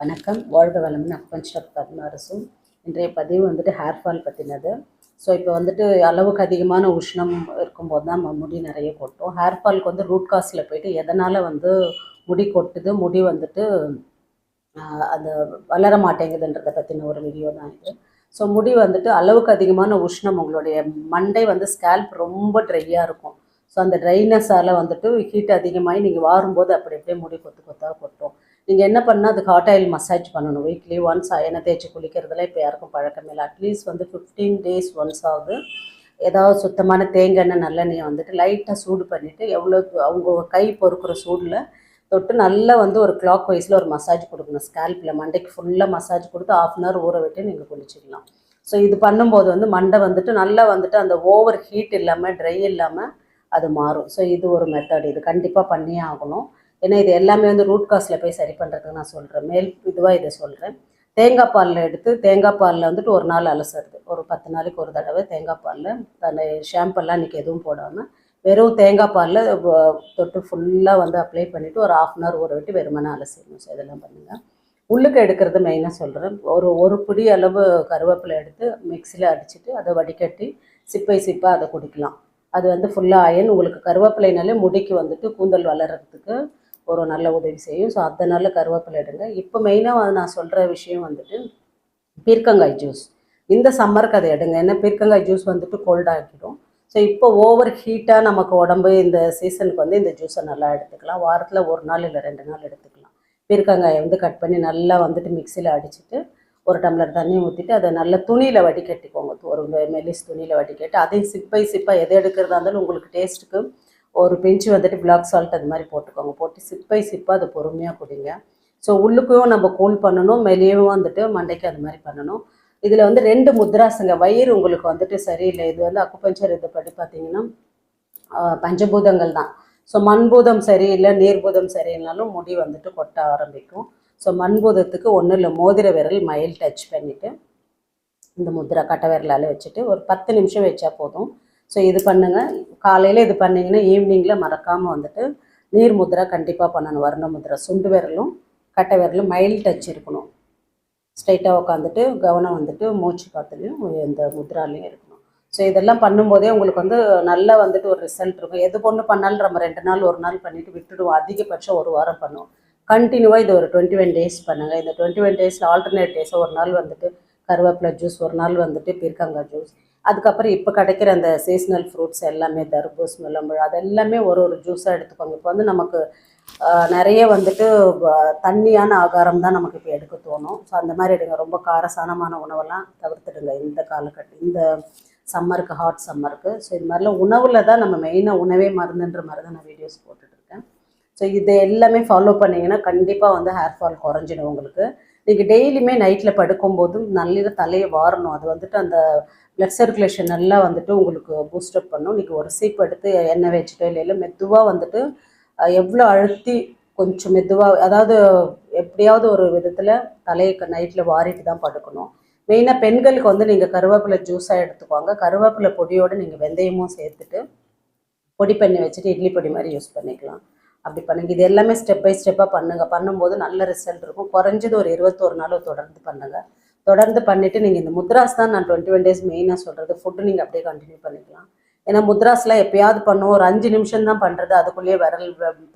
வணக்கம். வாழ்க வளமுடன். அக்குபஞ்சர் பத்மரசும். இன்றைய பதிவு வந்துட்டு ஹேர் ஃபால் பற்றினது. ஸோ இப்போ வந்துட்டு அளவுக்கு அதிகமான உஷ்ணம் இருக்கும்போது தான் முடி நிறைய கொட்டும். ஹேர் ஃபால்க்கு வந்து ரூட் காஸில் போயிட்டு எதனால் வந்து முடி கொட்டுது, முடி வந்துட்டு அது வளர மாட்டேங்குதுன்றதை பற்றின ஒரு வீடியோ தான் இது. ஸோ முடி வந்துட்டு அளவுக்கு அதிகமான உஷ்ணம், உங்களுடைய மண்டை வந்து ஸ்கேல்ப் ரொம்ப ட்ரையாக இருக்கும். ஸோ அந்த ட்ரைனஸால் வந்துட்டு ஹீட் அதிகமாகி நீங்கள் வாரும்போது அப்படி அப்படியே முடி கொத்து கொத்தாக கொட்டும். நீங்கள் என்ன பண்ணால் அதுக்கு ஹாட் ஆயில் மசாஜ் பண்ணணும். வீக்லி ஒன்ஸ் எண்ணெய் தேய்ச்சி குளிக்கிறதுல இப்போ யாருக்கும் பழக்கம் இல்லை. அட்லீஸ்ட் வந்து 15 days ஒன்ஸ் ஆகுது ஏதாவது சுத்தமான தேங்காய் எண்ணெய் நல்லெண்ணெயை வந்துட்டு லைட்டாக சூடு பண்ணிவிட்டு எவ்வளோ அவங்க கை பொறுக்கிற சூடில் தொட்டு நல்லா வந்து ஒரு கிளாக் வைஸில் ஒரு மசாஜ் கொடுக்கணும். ஸ்கேல்பில் மண்டைக்கு ஃபுல்லாக மசாஜ் கொடுத்து 1/2 hour ஊற விட்டு நீங்கள் குளிச்சிக்கலாம். ஸோ இது பண்ணும்போது வந்து மண்டை வந்துட்டு நல்லா வந்துட்டு அந்த ஓவர் ஹீட் இல்லாமல் ட்ரை இல்லாமல் அது மாறும். ஸோ இது ஒரு மெத்தட், இது கண்டிப்பாக பண்ணியே ஆகணும். ஏன்னா இது எல்லாமே வந்து ரூட் காஸில் போய் சரி பண்ணுறதுக்கு நான் சொல்கிறேன். மேல் இதுவாக இதை சொல்கிறேன். தேங்காய் பாலில் எடுத்து தேங்காய் பாலில் வந்துட்டு ஒரு நாள் அலசுறது, ஒரு 10 நாளைக்கு ஒரு தடவை தேங்காய் பாலில் தன்னை ஷாம்பெல்லாம் இன்றைக்கி எதுவும் போடாமல் வெறும் தேங்காய் பாலில் தொட்டு ஃபுல்லாக வந்து அப்ளை பண்ணிவிட்டு ஒரு 1/2 hour ஊற விட்டு வெறுமனே அலசிடணும். ஸோ இதெல்லாம் பண்ணுங்கள். உள்ளுக்கு எடுக்கிறது மெயினாக சொல்கிறேன். ஒரு பிடி அளவு கருவேப்பிலை எடுத்து மிக்சியில் அடிச்சுட்டு அதை வடிகட்டி சிப்பை சிப்பாக அதை குடிக்கலாம். அது வந்து ஃபுல்லாக அயன். உங்களுக்கு கருவேப்பிலைனாலே முடிக்கு வந்துட்டு கூந்தல் வளர்கிறதுக்கு ஒரு நல்ல உதவி செய்யும். ஸோ அதனால கருவேப்பிலை எடுங்க. இப்போ மெயினாக நான் சொல்கிற விஷயம் வந்துட்டு பீர்க்கங்காய் ஜூஸ். இந்த சம்மருக்கு அதை எடுங்க. ஏன்னா பீர்க்கங்காய் ஜூஸ் வந்துட்டு கோல்ட் ஆக்கிடும். ஸோ இப்போ ஓவர் ஹீட்டாக நமக்கு உடம்பு இந்த சீசனுக்கு வந்து இந்த ஜூஸை நல்லா எடுத்துக்கலாம். வாரத்தில் 1 நாள் இல்லை 2 நாள் எடுத்துக்கலாம். பீர்க்கங்காயை வந்து கட் பண்ணி நல்லா வந்துட்டு மிக்சியில் அடிச்சுட்டு ஒரு டம்ளர் தண்ணி ஊற்றிட்டு அதை நல்லா துணியில் வடிகட்டிக்கோங்க. ஒரு மெலிஸ் துணியில் வடிகட்டி அதையும் சிப்பை சிப்பாக எது எடுக்கிறதா இருந்தாலும் உங்களுக்கு டேஸ்ட்டுக்கு ஒரு பிஞ்சு வந்துட்டு பிளாக் சால்ட் அது மாதிரி போட்டுக்கோங்க. போட்டு சிப்பை சிப்பாக அதை பொறுமையாக குடிங்க. ஸோ உள்ளுக்கும் நம்ம கூல் பண்ணணும், வெளியவும் வந்துட்டு மண்டைக்கு அது மாதிரி பண்ணணும். இதில் வந்து 2 முத்ராஸுங்க. வயிறு உங்களுக்கு வந்துட்டு சரியில்லை, இது வந்து அக்குபஞ்சர் இதை படி பார்த்தீங்கன்னா பஞ்சபூதங்கள் தான். ஸோ மண்பூதம் சரியில்லை, நீர்பூதம் சரியில்லைனாலும் முடி வந்துட்டு கொட்ட ஆரம்பிக்கும். ஸோ மண்பூதத்துக்கு ஒன்றும் இல்லை, மோதிர விரல் மயில் டச் பண்ணிவிட்டு இந்த முத்ரா கட்டை விரலால் வச்சுட்டு ஒரு 10 நிமிஷம் வச்சா போதும். ஸோ இது பண்ணுங்கள். காலையில் இது பண்ணிங்கன்னா ஈவினிங்கில் மறக்காமல் வந்துட்டு நீர் முத்ரா கண்டிப்பாக பண்ணணும். வர்ண முத்ரா சுண்டு விரலும் கட்டை விரலும் மயில் டச் இருக்கணும். ஸ்ட்ரைட்டாக உட்காந்துட்டு கவனம் வந்துட்டு மூச்சு காத்துலையும் இந்த முத்ராலையும் இருக்கணும். ஸோ இதெல்லாம் பண்ணும்போதே உங்களுக்கு வந்து நல்லா வந்துட்டு ஒரு ரிசல்ட் இருக்கும். எது ஒன்று பண்ணாலும் நம்ம 2 நாள் 1 நாள் பண்ணிவிட்டு விட்டுடுவோம். அதிகபட்சம் 1 வாரம் பண்ணுவோம். கண்டினியூவாக இது ஒரு 21 days பண்ணுங்கள். இந்த 21 days ஆல்டர்னேட் டேஸை ஒரு நாள் வந்துட்டு கருவேப்பிலை ஜூஸ், ஒரு நாள் வந்துட்டு பீர்க்கங்காய் ஜூஸ், அதுக்கப்புறம் இப்போ கிடைக்கிற அந்த சீஸ்னல் ஃப்ரூட்ஸ் எல்லாமே தர்பூஸ், முள்ளம்பழம், அது எல்லாமே ஒரு ஜூஸாக எடுத்துக்கோங்க. இப்போ வந்து நமக்கு நிறைய வந்துட்டு தண்ணியான ஆகாரம் தான் நமக்கு இப்போ எடுக்க தோணும். ஸோ அந்த மாதிரி எடுங்க. ரொம்ப காரசானமான உணவெல்லாம் தவிர்த்துடுங்க இந்த காலகட்டம், இந்த சம்மருக்கு, ஹாட் சம்மருக்கு. ஸோ இது மாதிரிலாம் உணவில் தான் நம்ம மெயினாக உணவே மருந்துன்ற மாதிரி தான் நான் வீடியோஸ் போட்டுட்ருக்கேன். ஸோ இது எல்லாமே ஃபாலோ பண்ணிங்கன்னா கண்டிப்பாக வந்து ஹேர் ஃபால் குறைஞ்சிடும் உங்களுக்கு. நீங்கள் டெய்லியுமே நைட்டில் படுக்கும்போதும் நல்ல தலையை வாரணும். அது வந்துட்டு அந்த பிளட் சர்க்குலேஷன் நல்லா வந்துட்டு உங்களுக்கு பூஸ்டப் பண்ணும். நீங்கள் ஒரு சீப் எடுத்து எண்ணெய் வச்சுட்டோ இல்லை மெதுவாக வந்துட்டு எவ்வளோ அழுத்தி கொஞ்சம் மெதுவாக, அதாவது எப்படியாவது ஒரு விதத்தில் தலையை நைட்டில் வாரிட்டு தான் படுக்கணும். மெயினாக பெண்களுக்கு வந்து நீங்கள் கருவேப்பிலை ஜூஸாக எடுத்துக்குவாங்க. கருவேப்பிலை பொடியோடு நீங்கள் வெந்தயமும் சேர்த்துட்டு பொடி பண்ணி வச்சுட்டு இட்லி பொடி மாதிரி யூஸ் பண்ணிக்கலாம். அப்படி பண்ணுங்கள். இது எல்லாமே ஸ்டெப் பை ஸ்டெப்பாக பண்ணுங்கள். பண்ணும்போது நல்ல ரிசல்ட் இருக்கும். குறைஞ்சது ஒரு 21 நாள் தொடர்ந்து பண்ணுங்கள். தொடர்ந்து பண்ணிவிட்டு நீங்கள் இந்த முத்ராஸ் தான் நான் 21 days மெயினாக சொல்கிறது. ஃபுட்டு நீங்கள் அப்படியே கண்டினியூ பண்ணிக்கலாம். ஏன்னா முத்ராஸ்லாம் எப்பயாவது பண்ணுவோம், ஒரு 5 நிமிஷம் தான் பண்ணுறது, அதுக்குள்ளேயே விரல்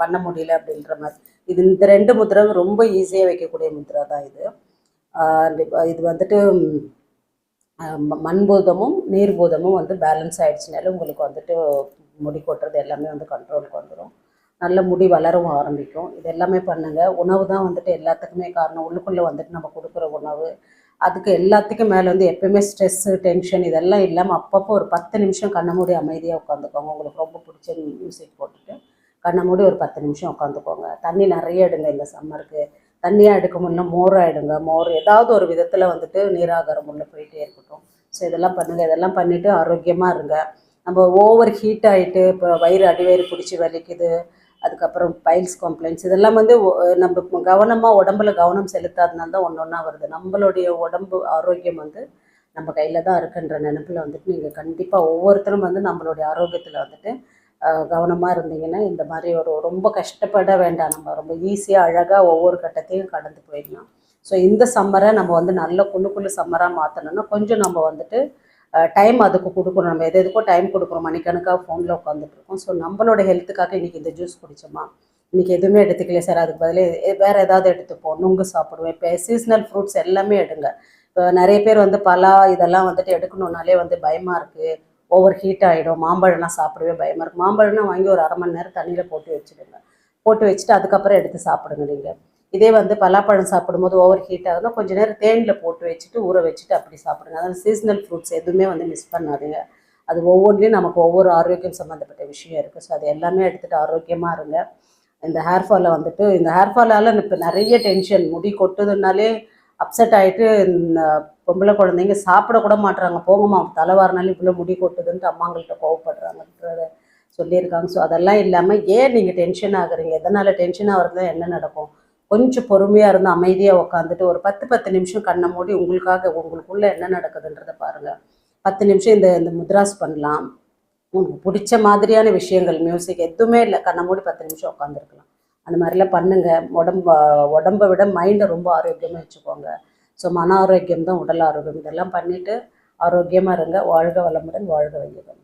பண்ண முடியல அப்படின்ற மாதிரி. இந்த 2 முத்ராவும் ரொம்ப ஈஸியாக வைக்கக்கூடிய முத்ரா தான் இது. இது வந்துட்டு மண்பூதமும் நீர்பூதமும் வந்து பேலன்ஸ் ஆகிடுச்சுனால உங்களுக்கு வந்துட்டு முடி கொட்டுறது எல்லாமே வந்து கண்ட்ரோலுக்கு வந்துடும். நல்ல முடி வளரவும் ஆரம்பிக்கும். இது எல்லாமே பண்ணுங்கள். உணவு தான் வந்துட்டு எல்லாத்துக்குமே காரணம். உள்ளுக்குள்ளே வந்துட்டு நம்ம கொடுக்குற உணவு, அதுக்கு எல்லாத்துக்கும் மேலே வந்து எப்போயுமே ஸ்ட்ரெஸ்ஸு, டென்ஷன் இதெல்லாம் இல்லாமல் அப்பப்போ ஒரு 10 நிமிஷம் கண்ணை மூடி அமைதியாக உட்காந்துக்கோங்க. உங்களுக்கு ரொம்ப பிடிச்ச மியூசிக் போட்டுட்டு கண்ணை மூடி ஒரு 10 நிமிஷம் உட்காந்துக்கோங்க. தண்ணி நிறைய எடுங்க. இந்த சம்மருக்கு தண்ணியாக எடுக்க முடியல மோராக எடுங்க. மோர் ஏதாவது ஒரு விதத்தில் வந்துட்டு நீராகாரம் உள்ளே போயிட்டே இருக்கட்டும். ஸோ இதெல்லாம் பண்ணுங்கள். இதெல்லாம் பண்ணிவிட்டு ஆரோக்கியமாக இருங்க. நம்ம ஓவர் ஹீட் ஆகிட்டு இப்போ வயிறு அடிவயிறு பிடிச்சி வலிக்குது, அதுக்கப்புறம் பைல்ஸ் கம்ப்ளைண்ட்ஸ், இதெல்லாம் வந்து நம்ம கவனமாக உடம்புல கவனம் செலுத்தாதனால தான் ஒன்று ஒன்றா வருது. நம்மளுடைய உடம்பு ஆரோக்கியம் வந்து நம்ம கையில் தான் இருக்குன்ற நினைப்பில் வந்துட்டு நீங்கள் கண்டிப்பாக ஒவ்வொருத்தரும் வந்து நம்மளுடைய ஆரோக்கியத்தில் வந்துட்டு கவனமாக இருந்தீங்கன்னா இந்த மாதிரி ரொம்ப கஷ்டப்பட வேண்டாம். நம்ம ரொம்ப ஈஸியாக அழகாக ஒவ்வொரு கட்டத்தையும் கடந்து போயிடலாம். ஸோ இந்த சம்மரை நம்ம வந்து நல்ல குழு சம்மராக மாற்றணும்னா கொஞ்சம் நம்ம வந்துட்டு டைம் அதுக்கு கொடுக்கணும். நம்ம எதுக்கோ டைம் கொடுக்குறோம், மணிக்கணக்காக ஃபோனில் உட்காந்துட்டு இருக்கோம். ஸோ நம்மளோட ஹெல்த்துக்காக இன்றைக்கி இந்த ஜூஸ் குடித்தோமா, இன்றைக்கி எதுவுமே எடுத்துக்கலையே சார், அதுக்கு பதிலே வேறு ஏதாவது எடுத்துப்போம், நுங்கு சாப்பிடுவேன். இப்போ சீஸ்னல் ஃப்ரூட்ஸ் எல்லாமே எடுங்க. இப்போ நிறைய பேர் வந்து பலா இதெல்லாம் வந்துட்டு எடுக்கணுன்னாலே வந்து பயமாக இருக்குது, ஓவர் ஹீட் ஆகிடும். மாம்பழம்லாம் சாப்பிடவே பயமாக இருக்குது. மாம்பழம்னா வாங்கி ஒரு அரை மணி நேரம் தண்ணியில் போட்டு வச்சுடுங்க. போட்டு வச்சுட்டு அதுக்கப்புறம் எடுத்து சாப்பிடுங்க நீங்கள். இதே வந்து பலாப்பழம் சாப்பிடும்போது ஓவர் ஹீட் ஆகுதுன்னா கொஞ்சம் நேரம் தேனில் போட்டு வச்சுட்டு ஊற வச்சுட்டு அப்படி சாப்பிடுங்க. அதனால் சீசனல் ஃப்ரூட்ஸ் எதுவுமே வந்து மிஸ் பண்ணாதீங்க. அது ஒவ்வொன்றிலையும் நமக்கு ஒவ்வொரு ஆரோக்கியம் சம்மந்தப்பட்ட விஷயம் இருக்குது. ஸோ அது எல்லாமே எடுத்துகிட்டு ஆரோக்கியமாக இருங்க. இந்த ஹேர் ஃபாலை வந்துட்டு இந்த ஹேர் ஃபாலால் இப்போ நிறைய டென்ஷன், முடி கொட்டுதுனாலே அப்செட் ஆகிட்டு பொம்பளை குழந்தைங்க சாப்பிடக்கூட மாட்டுறாங்க. போங்கம்மா தலைவாரினாலும் இவ்வளோ முடி கொட்டுதுன்ட்டு அம்மாங்கள்ட்ட கோவப்படுறாங்கன்றத சொல்லியிருக்காங்க. ஸோ அதெல்லாம் இல்லாமல் ஏன் நீங்கள் டென்ஷன் ஆகுறீங்க, எதனால் டென்ஷன் ஆகுறதுல என்ன நடக்கும், கொஞ்சம் பொறுமையாக இருந்து அமைதியாக உட்காந்துட்டு ஒரு 10 நிமிஷம் கண்ணை மூடி உங்களுக்குள்ளே என்ன நடக்குதுன்றதை பாருங்கள். 10 நிமிஷம் இந்த முத்ராஸ் பண்ணலாம். உங்களுக்கு பிடிச்ச மாதிரியான விஷயங்கள், மியூசிக் எதுவுமே இல்லை, கண்ணை மூடி 10 நிமிஷம் உட்காந்துருக்கலாம். அந்த மாதிரிலாம் பண்ணுங்கள். உடம்பை விட மைண்டை ரொம்ப ஆரோக்கியமாக வச்சுக்கோங்க. ஸோ மன ஆரோக்கியம் தான் உடல் ஆரோக்கியம். இதெல்லாம் பண்ணிவிட்டு ஆரோக்கியமாக இருங்க. வாழ்க வளமுடன், வாழ்க வையகம்.